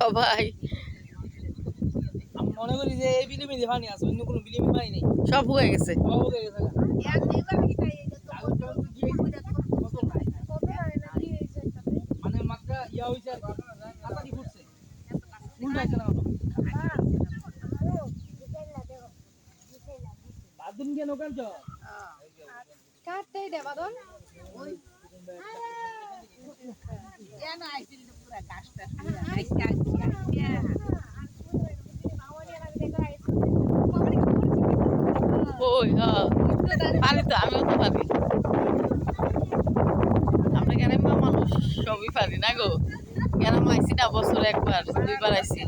সবাই মনে করি যে এই বিলিমি দিয়ে পানি আছে, অন্য কোনো বিলিমি পানি নেই, সব হয়ে গেছে। সব হয়ে গেছে। মানে মাত্রা ইয়া হয়েছে আর কাতারি ফুটছে, উল্টাইছে না বাদুন কেন কাটছ কাটতে দে বাদন ওই ওই হ্যাঁ পারি তো, আমিও তো পারি। আমরা গ্রামের মানুষ সবই পারি না গো। গ্রামে আইসি না, বছরে একবার দুইবার আইসি।